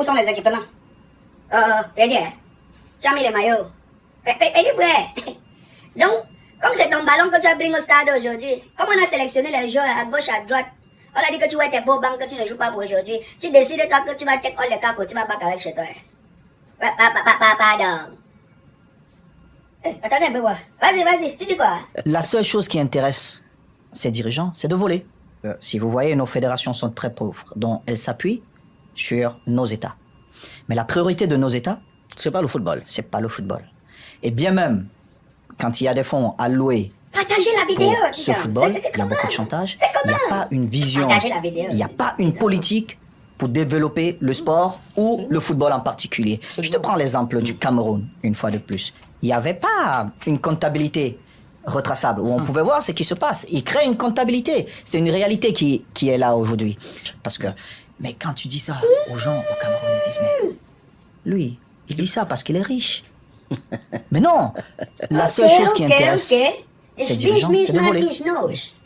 Où sont les équipements? Eddie, tu as mis les maillots. Eddie, frère. Donc, comme c'est ton ballon que tu as pris au stade aujourd'hui, comme on a sélectionné les joueurs à gauche, à droite, on a dit que tu vois tes beaux bancs, que tu ne joues pas pour aujourd'hui. Tu décides toi que tu vas take all les cas que tu vas pas avec chez toi. Pardon. Attendez un peu, voir. Vas-y, tu dis quoi? La seule chose qui intéresse ces dirigeants, c'est de voler. Si vous voyez, nos fédérations sont très pauvres, donc elles s'appuient sur nos États. Mais la priorité de nos États, C'est pas le football. c'est pas le football. Et bien même, quand il y a des fonds alloués Partagez la vidéo, pour ce putain. football, C'est il y a comment? beaucoup de chantage, C'est il n'y a comment? pas une vision, Partagez la vidéo. il n'y a pas une politique pour développer le sport ou le football en particulier. Je te prends l'exemple du Cameroun, une fois de plus. Il n'y avait pas une comptabilité retraçable, où on pouvait voir ce qui se passe. Ils créent une comptabilité. C'est une réalité qui est là aujourd'hui. Parce que, mais quand tu dis ça aux gens au Cameroun, ils disent, mais lui, il dit ça parce qu'il est riche. Mais non, la seule chose qui intéresse ces dirigeants, c'est de voler.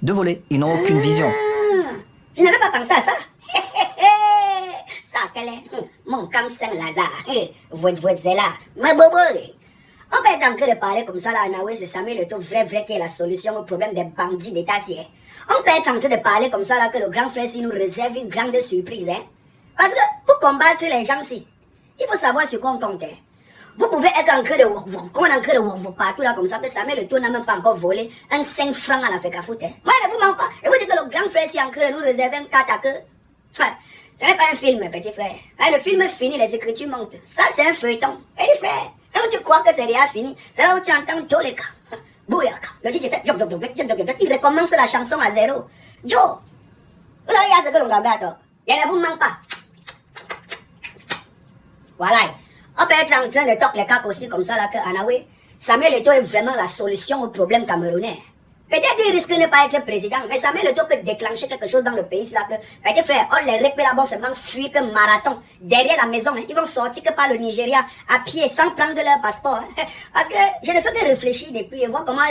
De voler. Ils n'ont aucune vision. Je n'avais pas pensé à ça. Ça, quel est mon cam Saint-Lazare. Votre zéla. Ma bobo. On peut être en train de parler comme ça là, Anaoué, c'est Samuel Eto'o, vrai qui est la solution au problème des bandits d'État. On peut être en train de parler comme ça là, que le grand frère si nous réserve une grande surprise. Hein? Parce que pour combattre les gens si, il faut savoir sur quoi on compte. Hein? Vous pouvez être en train de vous partout là comme ça, que Samuel Eto'o n'a même pas encore volé un 5 francs à la FECAFOOT. Hein? Moi, ne vous mens pas. Et vous dites que le grand frère si en train de nous réserver un 4 à queue. Enfin, ce n'est pas un film, petit frère. Hein, le film est fini, les écritures montent. Ça, c'est un feuilleton. Et dit frère, quand tu crois que c'est déjà fini, c'est là où tu entends tous les cas. Bouyaka. Le DJ fait, il recommence la chanson à zéro. Joe, vous avez ce que l'on a à toi. Il ne vous manque pas. Voilà. On peut être en train de toquer les cas aussi comme ça là que Anaoué, Samuel Eto'o est vraiment la solution au problème camerounais. Peut-être qu'il risque de ne pas être président, mais Samuel Eto'o peut déclencher quelque chose dans le pays là que, petit frère, on les récupère là-bas seulement fuir que marathon derrière la maison. Hein. Ils vont sortir que par le Nigeria à pied sans prendre leur passeport. Hein. Parce que je ne fais que réfléchir depuis et voir comment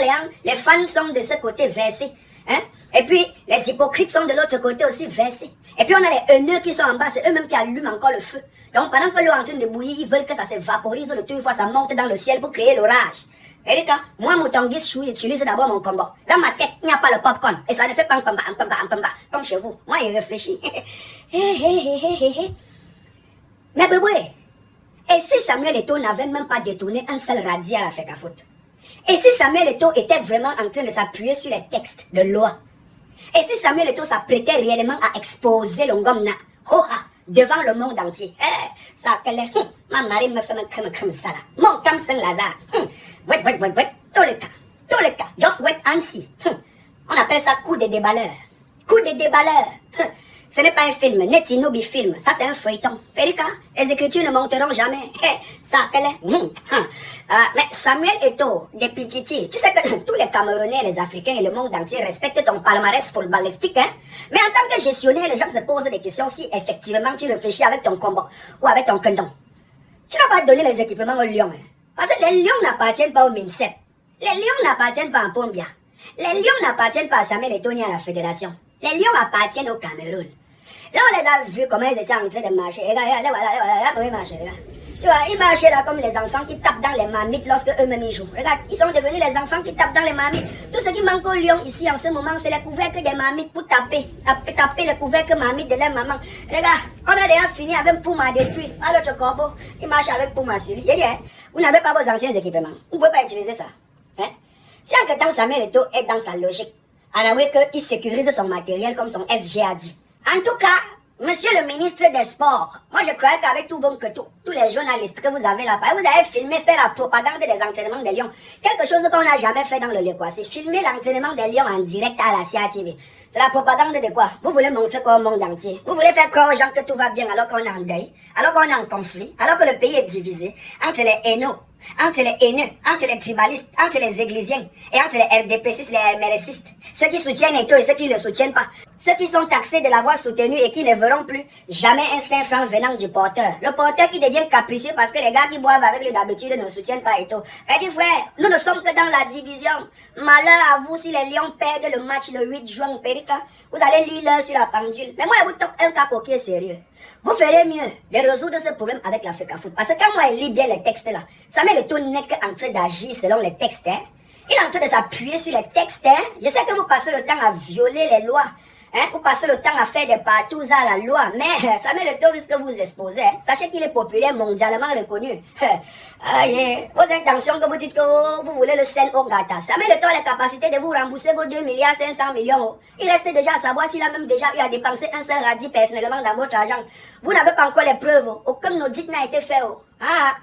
les fans sont de ce côté versés. Hein? Et puis, les hypocrites sont de l'autre côté aussi versés. Et puis, on a les haineux qui sont en bas, c'est eux-mêmes qui allument encore le feu. Donc, pendant que l'eau est en train de bouillir, ils veulent que ça se vaporise le tout, une fois ça monte dans le ciel pour créer l'orage. Et quand moi, Moutangui Chou, j'utilise d'abord mon combat. Dans ma tête, il n'y a pas le popcorn. Et ça ne fait pas un pamba, comme chez vous. Moi, il réfléchit. Mais bébé, et si Samuel Eto'o n'avait même pas détourné un seul radis à la FECAFOOT? Et si Samuel Eto'o était vraiment en train de s'appuyer sur les textes de loi? Et si Samuel Eto'o s'apprêtait réellement à exposer le Ngomna devant le monde entier? Ça, quelle est? Ma mari me fait comme ça là. Mon cam Saint-Lazare. Wait. Tous les cas. Just wait and see. On appelle ça coup de déballeur. Coup de déballeur. Ce n'est pas un film, Netinobi film. Ça, c'est un feuilleton. Erika, les écritures ne monteront jamais. Ça, quelle est? Mais Samuel Eto'o, depuis Titi, tu sais que tous les Camerounais, les Africains et le monde entier respectent ton palmarès footballistique. Hein? Mais en tant que gestionnaire, les gens se posent des questions si effectivement tu réfléchis avec ton combat ou avec ton condom. Tu n'as pas donné les équipements aux lions. Hein? Parce que les lions n'appartiennent pas au MINSEP. Les lions n'appartiennent pas à Pombia. Les lions n'appartiennent pas à Samuel Eto'o ni à la fédération. Les lions appartiennent au Cameroun. Là, on les a vus comment ils étaient en train de marcher. Regarde, voilà comment ils marchaient. Regarde. Tu vois, ils marchaient là comme les enfants qui tapent dans les marmites lorsque eux-mêmes ils jouent. Regarde, ils sont devenus les enfants qui tapent dans les marmites. Tout ce qui manque aux lions ici en ce moment, c'est les couvercles des marmites pour taper les couvercles marmites de leur maman. Regarde, on a déjà fini avec Puma depuis. À l'autre corbeau, il marche avec Puma sur lui. Il dit, hein, vous n'avez pas vos anciens équipements. Vous ne pouvez pas utiliser ça. Hein? Si en que temps Samuel Eto'o est dans sa logique, Anaoué qu'il sécurise son matériel comme son SG a dit. En tout cas, monsieur le ministre des Sports, moi je croyais qu'avec tous les journalistes que vous avez là-bas, vous avez filmé, fait la propagande des entraînements des Lions. Quelque chose qu'on n'a jamais fait dans le Léquois, c'est filmer l'entraînement des Lions en direct à la CIA TV. C'est la propagande de quoi? Vous voulez montrer quoi au monde entier? Vous voulez faire croire aux gens que tout va bien alors qu'on est en deuil, alors qu'on est en conflit, alors que le pays est divisé entre les haineux, entre les tribalistes, entre les églisiens et entre les RDPcistes et les MRSistes. Ceux qui soutiennent Eto'o et ceux qui ne le soutiennent pas. Ceux qui sont taxés de l'avoir soutenu et qui ne verront plus jamais un 5 francs venant du porteur. Le porteur qui devient capricieux parce que les gars qui boivent avec lui d'habitude ne soutiennent pas Eto'o. Elle dit frère, nous ne sommes que dans la division. Malheur à vous si les Lions perdent le match le 8 juin au Périka. Vous allez lire l'heure sur la pendule. Mais moi, je vous toque un cas qui est sérieux. Vous ferez mieux de résoudre ce problème avec la FECAFOOT. Parce que quand moi, je lis bien les textes là, Samuel Eto'o n'est qu'en train d'agir selon les textes. Hein. Il est en train de s'appuyer sur les textes. Hein. Je sais que vous passez le temps à violer les lois. Hein. Vous passez le temps à faire des partous à la loi. Mais Samuel Eto'o risque de vous exposer. Hein. Sachez qu'il est populaire, mondialement reconnu. Vos intentions que vous dites que vous voulez le sel au gâteau. Samuel Eto'o a la capacité de vous rembourser vos 2 milliards 500 millions. Il reste déjà à savoir s'il a même déjà eu à dépenser un seul radis personnellement dans votre argent. Vous n'avez pas encore les preuves. Aucun audit n'a été fait. Ah,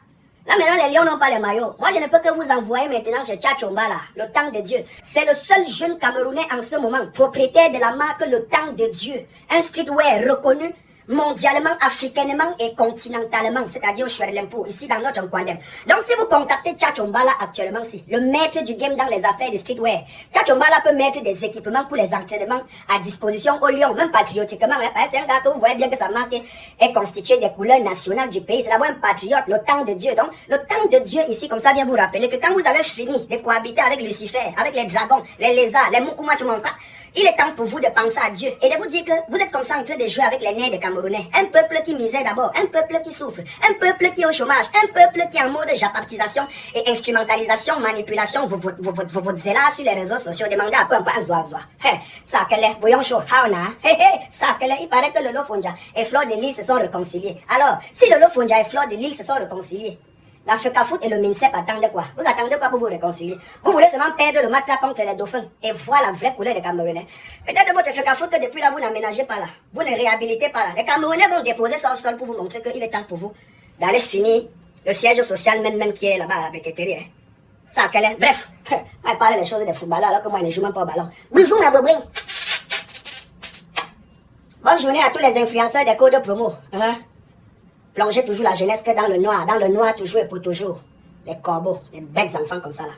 là maintenant les lions n'ont pas les maillots. Moi je ne peux que vous envoyer maintenant chez Tchatchombala, le temps de Dieu. C'est le seul jeune Camerounais en ce moment, propriétaire de la marque Le Temps de Dieu. Un streetwear reconnu mondialement, africainement et continentalement, c'est-à-dire au Sherlempo, ici dans notre Nkwandem. Donc si vous contactez Tchatchombala actuellement, c'est le maître du game dans les affaires de streetwear. Tchatchombala peut mettre des équipements pour les entraînements à disposition au Lion, même patriotiquement. Hein, c'est un gars que vous voyez bien que sa marque est constituée des couleurs nationales du pays. C'est d'abord un patriote, le temps de Dieu. Donc le temps de Dieu ici, comme ça, vient vous rappeler que quand vous avez fini de cohabiter avec Lucifer, avec les dragons, les lézards, les Mukuma, il est temps pour vous de penser à Dieu et de vous dire que vous êtes comme ça en train de jouer avec les nerfs des Camerounais. Un peuple qui misère d'abord, un peuple qui souffre, un peuple qui est au chômage, un peuple qui est en mode japartisation et instrumentalisation, manipulation. Vous êtes là sur les réseaux sociaux, demandez un peu un zoa. Ça qu'elle est, bouillon chaud, haona. Ça qu'elle est, il paraît que Lolo Fondia et Fleur de Lille se sont réconciliés. Alors, si Lolo Fondia et Fleur de Lille se sont réconciliés, la FECAFOOT et le MINSEP attendent quoi? Vous attendez quoi pour vous réconcilier? Vous voulez seulement perdre le match là contre les dauphins et voir la vraie couleur des Camerounais. Peut-être votre FECAFOOT que depuis là vous n'aménagez pas là. Vous ne réhabilitez pas là. Les Camerounais vont déposer ça au sol pour vous montrer qu'il est temps pour vous d'aller finir le siège social même qui est là-bas à la briqueterie. Hein. Ça, quel est? Bref, on parle des choses des footballeurs alors que moi je ne joue même pas au ballon. Bisous ma bobrin. Bonne journée à tous les influenceurs des codes de promo. Hein? Plongez toujours la jeunesse que dans le noir toujours et pour toujours. Les corbeaux, les bêtes enfants comme ça là.